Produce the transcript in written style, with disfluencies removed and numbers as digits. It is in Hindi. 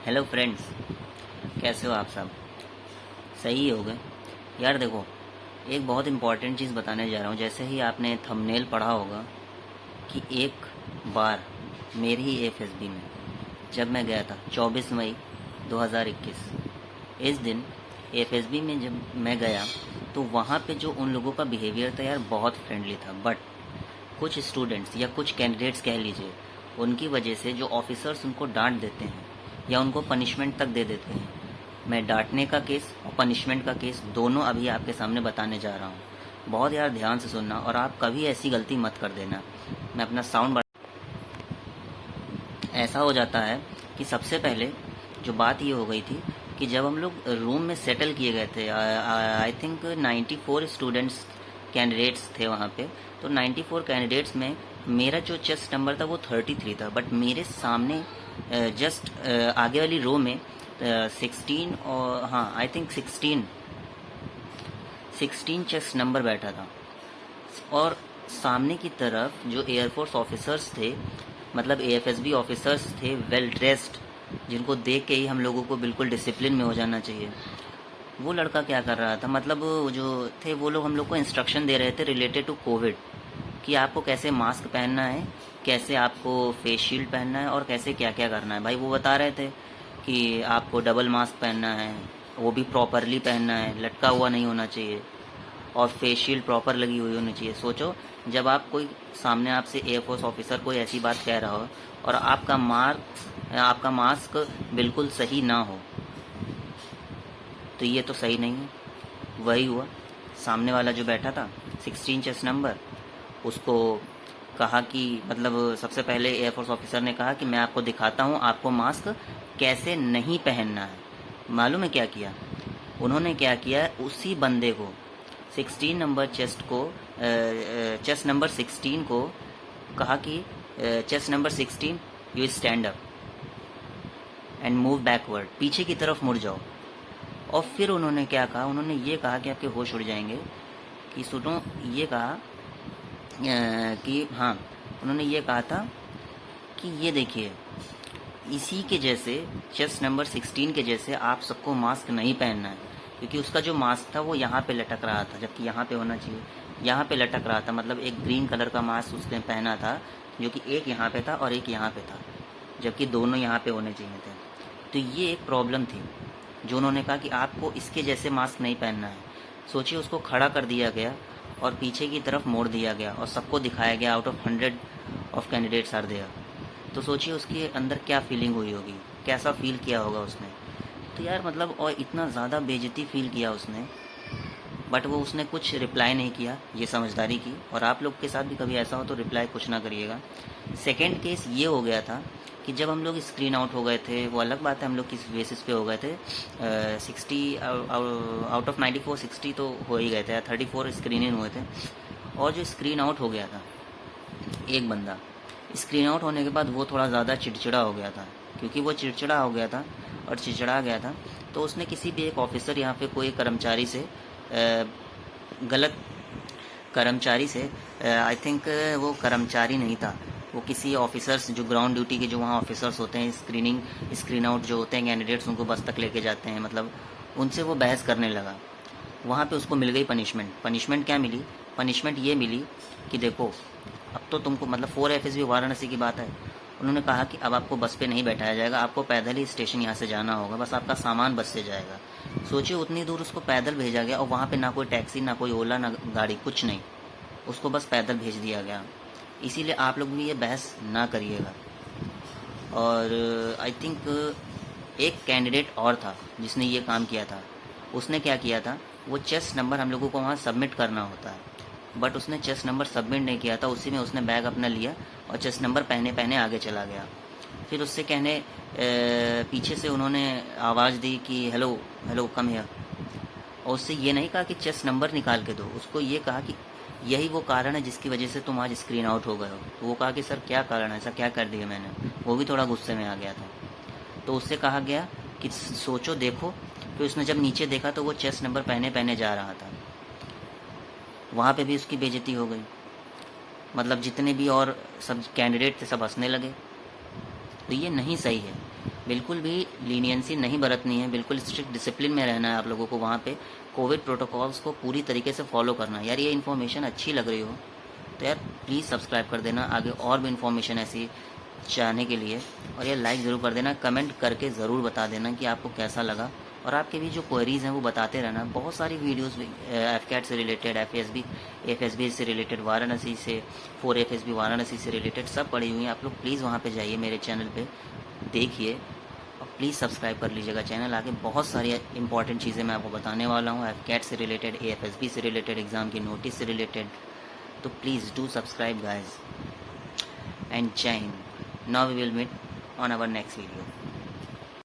हेलो फ्रेंड्स, कैसे हो आप सब? सही हो गए? यार देखो, एक बहुत इम्पॉर्टेंट चीज़ बताने जा रहा हूँ। जैसे ही आपने थंबनेल पढ़ा होगा कि एक बार मेरी ही एफएसबी में जब मैं गया था 24 मई 2021, इस दिन एफएसबी में जब मैं गया तो वहाँ पे जो उन लोगों का बिहेवियर था यार, बहुत फ्रेंडली था। बट कुछ स्टूडेंट्स या कुछ कैंडिडेट्स कह लीजिए, उनकी वजह से जो ऑफिसर्स उनको डांट देते हैं या उनको पनिशमेंट तक दे देते हैं। मैं डांटने का केस और पनिशमेंट का केस दोनों अभी आपके सामने बताने जा रहा हूँ। बहुत यार ध्यान से सुनना और आप कभी ऐसी गलती मत कर देना। मैं अपना साउंड ऐसा हो जाता है कि सबसे पहले जो बात ये हो गई थी कि जब हम लोग रूम में सेटल किए गए थे, आई थिंक 94 स्टूडेंट्स कैंडिडेट्स थे वहाँ पे। तो 94 कैंडिडेट्स में मेरा जो चेस्ट नंबर था वो 33 था। बट मेरे सामने जस्ट आगे वाली रो में 16, और हाँ आई थिंक 16 चेस्ट नंबर बैठा था। और सामने की तरफ जो एयरफोर्स ऑफिसर्स थे, मतलब एएफएसबी ऑफिसर्स थे, वेल ड्रेस्ड, जिनको देख के ही हम लोगों को बिल्कुल डिसिप्लिन में हो जाना चाहिए। वो लड़का क्या कर रहा था, मतलब वो जो थे वो लोग हम लोग को इंस्ट्रक्शन दे रहे थे रिलेटेड टू कोविड, कि आपको कैसे मास्क पहनना है, कैसे आपको फेस शील्ड पहनना है और कैसे क्या क्या करना है। भाई वो बता रहे थे कि आपको डबल मास्क पहनना है, वो भी प्रॉपरली पहनना है, लटका हुआ नहीं होना चाहिए, और फेस शील्ड प्रॉपर लगी हुई होनी चाहिए। सोचो, जब आप कोई सामने आपसे एयरफोर्स ऑफिसर कोई ऐसी बात कह रहा हो और आपका मास्क बिल्कुल सही ना हो, तो ये तो सही नहीं है। वही हुआ, सामने वाला जो बैठा था 16 चेस्ट नंबर, उसको कहा कि, मतलब सबसे पहले एयरफोर्स ऑफिसर ने कहा कि मैं आपको दिखाता हूँ आपको मास्क कैसे नहीं पहनना है। मालूम है क्या किया उन्होंने? क्या किया, उसी बंदे को 16 नंबर चेस्ट नंबर 16 को कहा कि chest number 16, you stand up and move backward, पीछे की तरफ मुड़ जाओ। और फिर उन्होंने क्या कहा, उन्होंने ये कहा कि आपके होश उड़ जाएंगे, कि सुनो, ये कहा कि हाँ, उन्होंने ये कहा था कि ये देखिए, इसी के जैसे चेस्ट नंबर 16 के जैसे आप सबको मास्क नहीं पहनना है, क्योंकि उसका जो मास्क था वो यहाँ पे लटक रहा था, जबकि यहाँ पे होना चाहिए। यहाँ पे लटक रहा था, मतलब एक ग्रीन कलर का मास्क उसने पहना था, जो कि एक यहाँ पे था और एक यहाँ पे था, जबकि दोनों यहाँ पे होने चाहिए थे। तो ये एक प्रॉब्लम थी जो उन्होंने कहा कि आपको इसके जैसे मास्क नहीं पहनना है। सोचिए, उसको खड़ा कर दिया गया और पीछे की तरफ मोड़ दिया गया और सबको दिखाया गया, out of 100 of candidates are there. तो सोचिए उसके अंदर क्या फीलिंग हुई होगी, कैसा फील किया होगा उसने। तो यार मतलब, और इतना ज़्यादा बेइज्जती फील किया उसने। बट वो उसने कुछ रिप्लाई नहीं किया, ये समझदारी की। और आप लोग के साथ भी कभी ऐसा हो तो रिप्लाई कुछ ना करिएगा। सेकेंड केस ये हो गया था कि जब हम लोग स्क्रीन आउट हो गए थे, वो अलग बात है हम लोग किस बेसिस पे हो गए थे, 60 आउट ऑफ 94, 60 तो हो ही गए थे, 34 स्क्रीन इन हुए थे। और जो स्क्रीन आउट हो गया था एक बंदा, स्क्रीन आउट होने के बाद वो थोड़ा ज़्यादा चिड़चिड़ा हो गया था। क्योंकि वो चिड़चिड़ा हो गया था और चिड़चिड़ा गया था, तो उसने किसी भी एक ऑफिसर, यहाँ पे कोई कर्मचारी से गलत कर्मचारी से, आई थिंक वो कर्मचारी नहीं था, वो किसी ऑफिसर्स, जो ग्राउंड ड्यूटी के जो वहाँ ऑफिसर्स होते हैं, स्क्रीन आउट जो होते हैं कैंडिडेट्स, उनको बस तक लेके जाते हैं, मतलब उनसे वो बहस करने लगा। वहाँ पे उसको मिल गई पनिशमेंट। पनिशमेंट क्या मिली? पनिशमेंट ये मिली कि देखो, अब तो तुमको, मतलब 4 FSB वाराणसी की बात है, उन्होंने कहा कि अब आपको बस पे नहीं बैठाया जाएगा, आपको पैदल ही स्टेशन यहाँ से जाना होगा, बस आपका सामान बस से जाएगा। सोचिए, उतनी दूर उसको पैदल भेजा गया और वहाँ पे ना कोई टैक्सी, ना कोई ओला, ना गाड़ी, कुछ नहीं, उसको बस पैदल भेज दिया गया। इसीलिए आप लोग भी ये बहस ना करिएगा। और आई थिंक एक कैंडिडेट और था जिसने ये काम किया था। उसने क्या किया था, वो चेस्ट नंबर हम लोगों को वहाँ सबमिट करना होता है, बट उसने चेस्ट नंबर सबमिट नहीं किया था। उसी में उसने बैग अपना लिया और चेस्ट नंबर पहने पहने आगे चला गया। फिर उससे पीछे से उन्होंने आवाज़ दी कि हेलो हेलो कम हियर। और उससे ये नहीं कहा कि चेस्ट नंबर निकाल के दो, उसको ये कहा कि यही वो कारण है जिसकी वजह से तुम आज स्क्रीन आउट हो गए हो। तो वो कहा कि सर क्या कारण है, ऐसा क्या कर दिया मैंने। वो भी थोड़ा गुस्से में आ गया था। तो उससे कहा गया कि सोचो, देखो। फिर उसने जब नीचे देखा तो वो चेस्ट नंबर पहने पहने जा रहा था। वहाँ पे भी उसकी बेइज्जती हो गई, मतलब जितने भी और सब कैंडिडेट थे सब हंसने लगे। तो ये नहीं सही है। बिल्कुल भी लीनियंसी नहीं बरतनी है, बिल्कुल स्ट्रिक्ट डिसिप्लिन में रहना है आप लोगों को। वहाँ पे कोविड प्रोटोकॉल्स को पूरी तरीके से फॉलो करना है। यार ये इन्फॉर्मेशन अच्छी लग रही हो तो यार प्लीज़ सब्सक्राइब कर देना आगे और भी इन्फॉर्मेशन ऐसी चाहने के लिए, और ये लाइक ज़रूर कर देना, कमेंट करके ज़रूर बता देना कि आपको कैसा लगा, और आपके भी जो क्वेरीज़ हैं वो बताते रहना। बहुत सारी वीडियोस एफकैट से रिलेटेड, एफएसबी से रिलेटेड, वाराणसी से 4FSB वाराणसी से रिलेटेड सब पड़ी हुई हैं। आप लोग प्लीज़ वहाँ पे जाइए, मेरे चैनल पे देखिए, और प्लीज़ सब्सक्राइब कर लीजिएगा चैनल। आगे बहुत सारी इंपॉर्टेंट चीज़ें मैं आपको बताने वाला हूँ, एफकैट से रिलेटेड, AFSB से रिलेटेड, एग्ज़ाम की नोटिस से रिलेटेड। तो please do subscribe guys, and जय Hind. Now we will meet on our next video.